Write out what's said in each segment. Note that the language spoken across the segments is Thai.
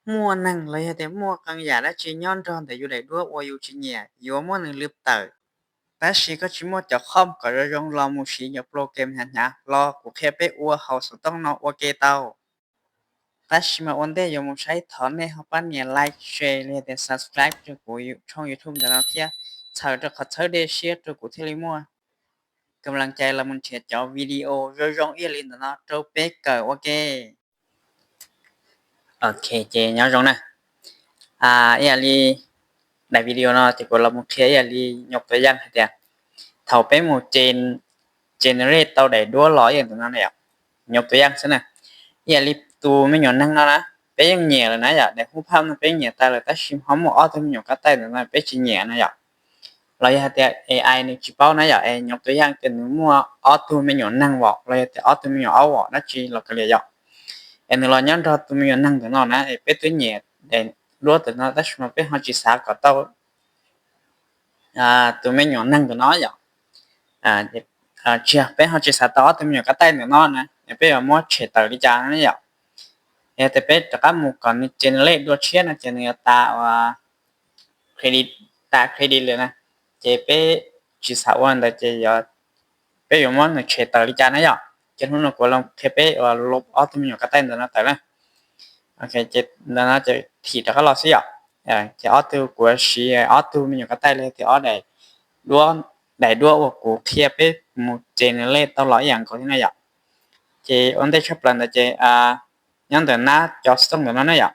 Mùa nắng lấy thì mùa càng giả đã chỉ nhon tròn để dù đầy đua ô dù chỉ nhẹ yếu mùa nắng lướp tờ ta chỉ có chỉ mua cho không có rồi rong lo một xí nhập program hẳn nhá lo của khe bé ua hậu số tông nó ok tao ta chỉ mà ổn định dùng một sai thọ này học班 nhẹ like share lên để subscribe cho của trong YouTube để nó theo chờ cho khách thở để share cho của thế mua กำลังใจละมันเฉดจอวิดีโอรองๆเอียลินเนาะโตเป๊กก็โอเคเจnhớ rồi nèเอียลีในวิดีโอเนาะที่กเรามุเทียเอียลียกตัวอย่างให้แต่เท่าไปหมู่generate เตาได้ดัว100อย่างตรงนั้นเนี่ยยกตัวอย่างซะนะเอียลีตูไม่หย่อนนั่งแล้วนะไปยังแหน่แล้วนะอย่าได้ฮู้ภาพมันไปแหน่ตายแล้วแต่ชิมหอมออตัวมันหย่อนก็ใต้นั่นไปสิแหน่นะอย่าเราอยากแต่ AI นี่จิเป้านะอย่ายกตัวอย่างเป็นมัวออตัวไม่หย่อนนั่งบอกเราแต่ออตัวไม่หย่อนเอาบอกนะจิเราก็เลยอย่าอันนี้เราย้อนตัวไม่หย่อนนั่งตัวนั้นนะไปตัวแหน่ได้รู้ตัวนั้นแต่ชิมไปเฮาจิสาก็เตาตัวไม่หย่อนนั่งตัวน้อยอย่าเชื่อไปเฮาจิสาต่อตัวไม่หย่อนก็ใต้ตัวนั้นนะไปว่ามัวเฉดตริจานะอย่าแต่ไปตะกั่มหมู่ก่อนนี่ generate ด้วยเชียนะ generate ตาว่าเครดิตเลยนะเจไปจิสาวันแต่เจยอไปอยู่มันเฉดตริจานะอย่าจะฮู้นะก็ลองเทไปว่าลบออตัวไม่หย่อนก็ใต้ตัวนั้นแต่ละโอเคเจแล้วนะจะถีตะก็รอสิอ่ะจะออตัวกว่าสิออตัวไม่หย่อนก็ใต้เลยที่ออได้ดัวว่ากูเทียบไปหมู่ generate ตลอดอย่างก็ที่นั่นอย่าเจอันได้ชับลันแต่เจยังแต่หน้าจอสต้องแบบนั้นน่ะ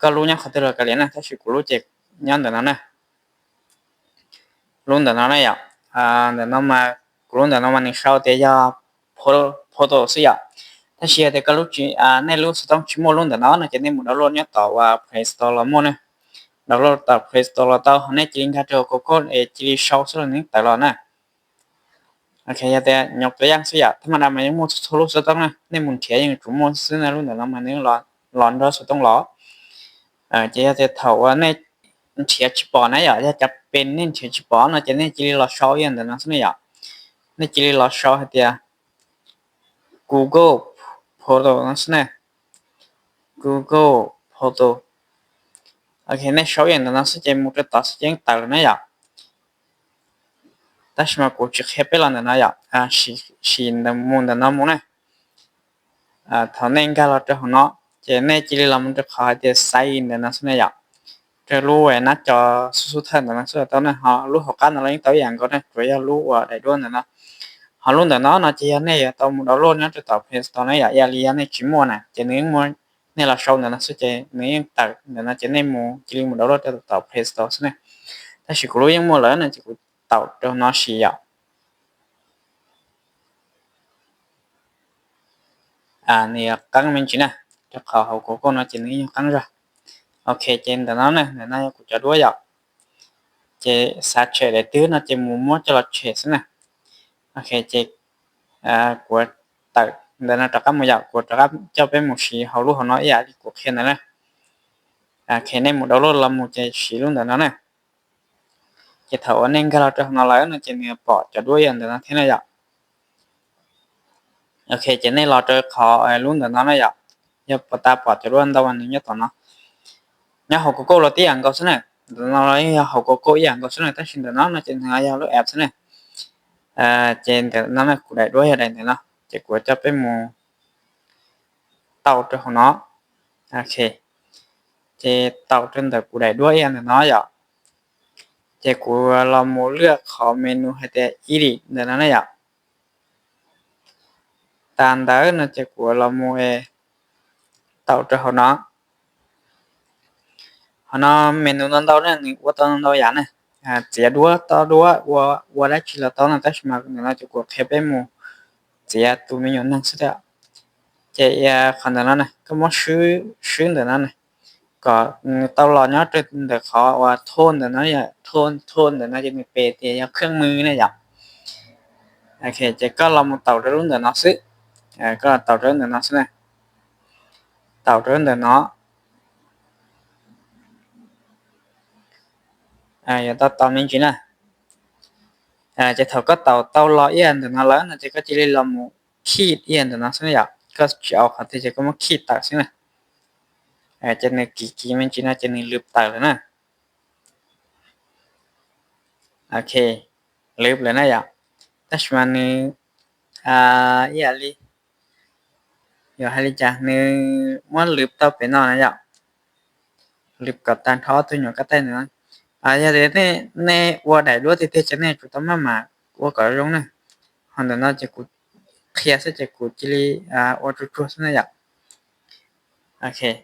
ก็รู้ยังเขาตลอดกันเลยนะถ้าสิกูรู้เจยังแต่นั้นน่ะรู้แต่นั้นน่ะอย่าแต่นั้นมากูรู้แต่นั้นมันเข้าแต่ยาพอตัวสิอ่ะถ้าเชียร์แต่ก็รู้จิในรู้สต้องชิมรู้แต่นั้นน่ะจะในหมู่ดาวน์โหลดเนี่ยต่อว่า Play Store ละมั้งนะดาวน์โหลดต่อ Play Store ละต่อในจริงถ้าเจอก็จิริชาวซะนี่ตลอดนะโอเคแต่ยกตัวอย่างสิอ่ะธรรมดามันยังหมู่รู้สต้องนะในหมู่เถียยังจุ่มซื้อนะรู้แต่นั้นมันนี่ร้อนสต้องรอจะเท่าว่าในเถียจิปอนะอย่าจะเป็นนี่เถียจิปอนะจะในจิริลอชาวอย่างแต่นั้นซะนี่อ่ะในจิริลอชาวเตีย Google Photo นั่นซะนะ Google Photo โอเคในชาวอย่างแต่นั้นซะจะหมู่จะตัดยังตายนะอย่าแต่ชิมากูจะแค่ไปแล้วนะอย่าชินแต่หมู่แต่นั้นหมู่นะเท่านั้นก็เราจะหัวเนาะจะในจิริลมันจะขอจะใส่แต่นั้นซะนะอย่าจะรู้ว่านะจอสุดๆท่านแต่นั้นซะตอนนั้นเฮารู้เขากันอะไรตัวอย่างก็ได้ก็อยากรู้ว่าได้ด้วยนะเฮารู้แต่นั้นนะจะในตอนดาวน์โหลดเนี่ยจะต่อ Play Store นะอย่าเรียนในจิมนะจะนึงมันในเราชอบนะซะจะนึงตัดนะจะในหมู่จิริดาวน์โหลดจะต่อ Play Store ซะนะถ้าสิกูรู้ยังหมดแล้วนะจะกูต่อตรงนั้นสิอ่ะนี่กังมันจินะจะเข้าเฮาก็นะจะนึงกังจ้ะโอเคเจนแต่นั้นนะกูจะด้วยอ่ะเจสัตว์เฉยตื้อนะเจหมู่มั่วจะละเฉยซะนะโอเคเจกูตัดแต่นะตะกั่มอยากกูตะกั่มเจ้าเป็นหมู่สิเฮารู้เฮาน้อยอ่ะกูแค่นั้นนะแค่ในหมู่ดาวน์โหลดละหมู่จะสิรู้แต่นั้นนะจะเท่าอันนึงก็เราจะเฮาแล้วนะจะเนี่ยปอดจะด้วยอันแต่นั้นที่นั่นอ่ะโอเคเจในเราจะขอรู้แต่นั้นอ่ะอย่าปตาปอดจะรู้อันตะวันนี้ต่อเนาะเนี่ยเฮาก็เราติอย่างก็ซะนะเราเฮาก็อย่างก็ซะนะแต่สินแต่นั้นนะจะหายารู้แอปซะนะเจนแต่นั้นนะกูได้ด้วยอะไรเนี่ยเนาะจะกูจะไปหมู่เต่าตัวของเนาะโอเคเจเต่าจนแต่กูได้ด้วยอันเนาะอย่าเจกูเราหมู่เลือกขอเมนูให้แต่อีดิแต่นั้นน่ะตามดานะเจกูเราหมู่เต่าตัวของเนาะเมนูนั้นเต่าเนี่ยนี่ว่าตอนเต่าอย่างนะเจียดัวต่อดัวว่าได้ชิละตอนนั้นแต่มานะจะกูแค่ไปหมู่เจียตัวไม่ยอมนั่งซะแล้วเจียคันนั้นน่ะก็มาซื้อแต่นั้นน่ะก็ตลอดเนาะจนแต่ขอว่าโทนแต่นั้นอย่าโทนแต่นั้นจะมีเปเตียเครื่องมือเนี่ยอย่าโอเคเจก็เรามาเต่ารุ่นแต่เนาะซื้อก็เต่ารุ่นแต่เนาะซะนะเต่ารุ่นแต่เนาะอย่าตอนนี้จริงนะจะเท่าก็เต่ารอเอียนแต่นั้นแล้วนะจะก็จะได้เราขีดเอียนแต่นั้นซะอย่าก็จะเอาคันที่จะก็มาขีดตัดซะนะ cho nên kỳ mình chỉ nói cho nên lướt tờ rồi nè ok lướt rồi nè vậy tất nhiên iya li giờ hay cha nên muốn lướt tao phải nói nè vậy lướtกับตันท้อตัวหนูก็ได้nữa giờ thế nè qua đại đua thì thế cho nên chúng ta mà qua cái giống này hoàn toàn nó chỉ cụ kia sẽ chỉ cụ chỉ li qua chút chút này vậy ok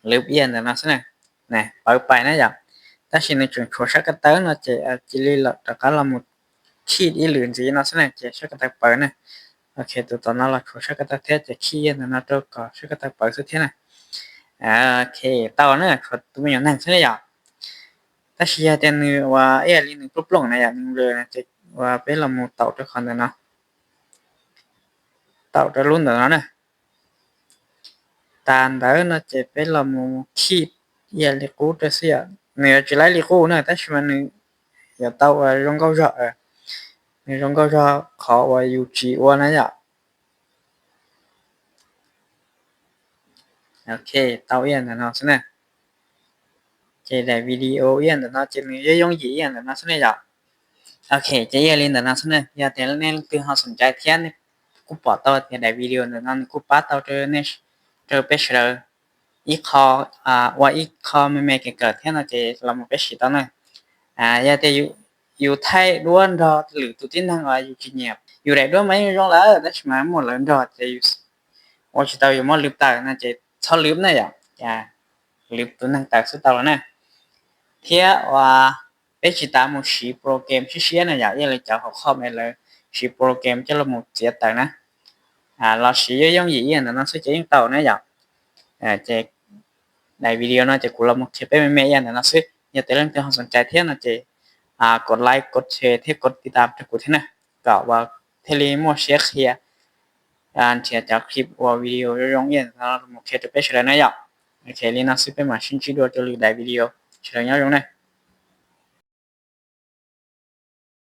lướt yên là nó sẽ này nè ở bài này vậy ta chỉ nên chuyển số sắc cái tới nó chỉ li là tất cả là một khi đi luyện gì nó sẽ này chỉ sắc cái bài này ok tụi tao nó là số sắc cái thế chỉ khi nó cho có sắc cái bài sẽ thế này ok tao nó tụi mình nhận sẽ này vậy ta chỉ là tênว่าliนึงปุ๊บลงนะอย่างนึงเลยนะจะว่าเป็นละมุดเต่าทุกคนเลยเนาะเต่าจะรุ่นเดี๋ยวนั้นนะตานเดี๋ยวนะจะเป็นละมุดขี้ลิกูจะเสียเนี่ยจะไล่ลิกูนะแต่ช่วงนึงอย่าเต่าว่าร้องเกาเจาะเนี่ยร้องเกาเจาะขอว่าอยู่จีว่านะจ๊ะโอเคเต่าเอี้ยนเนาะใช่ไหมจะได้วิดีโอเอี้ยนเนาะจะมีเยอะยงยี่เอี้ยนเนาะใช่ไหมจ๊ะโอเคจะเอี้ยนลินเนาะใช่ไหมอย่าแต่ละเนี่ยคือเขาสนใจเทียนกูปอต่อจะได้วิดีโอเนาะกูป้าต่อเจอเนี่ยเจอเป็นเชอร์อีคอว่าอีคอไม่เกิดเทียนเราจะเรามาเป็นสีต่อหน่อยอย่าแต่อยู่ไทยล้วนรอหรือตัวที่นั่งว่าอยู่ที่เงียบอยู่ไหนด้วยไหมร้องแล้วแต่ใช่ไหมหมดเลยรอจะอยู่ว่าจะอยู่มั่วลืมตาน่าจะชอบลืมนะอย่าลืมตัวนั่งตาสุดตาแล้วนะเทียว่าเป็นจิตามุชีโปรแกรมชื่อเชียนะอย่างเลยจะหัวข้อไปเลยชีโปรแกรมจะละมุดเสียแต่นะเราชีย่อยยี่อย่างนั้นซึ่งจะยังเต่านะอย่างจะในวิดีโอน่าจะกูละมุดเทียบไปไม่อย่างนั้นซึ่งอย่าแต่เรื่องที่เขาสนใจเทียน่าจะกดไลค์กดแชร์ที่กดติดตามที่กูที่นะก็ว่าเทเลมัวเชียร์เคลียการเชียร์จากคลิปว่าวิดีโอร้องเรียนแล้วมุดเทียบจะเป็นเฉลยนะอย่างโอเคลีน่าซึ่งเป็นมาชินชิโดจะรีได้วิดีโอเฉลยย้อนลงนะ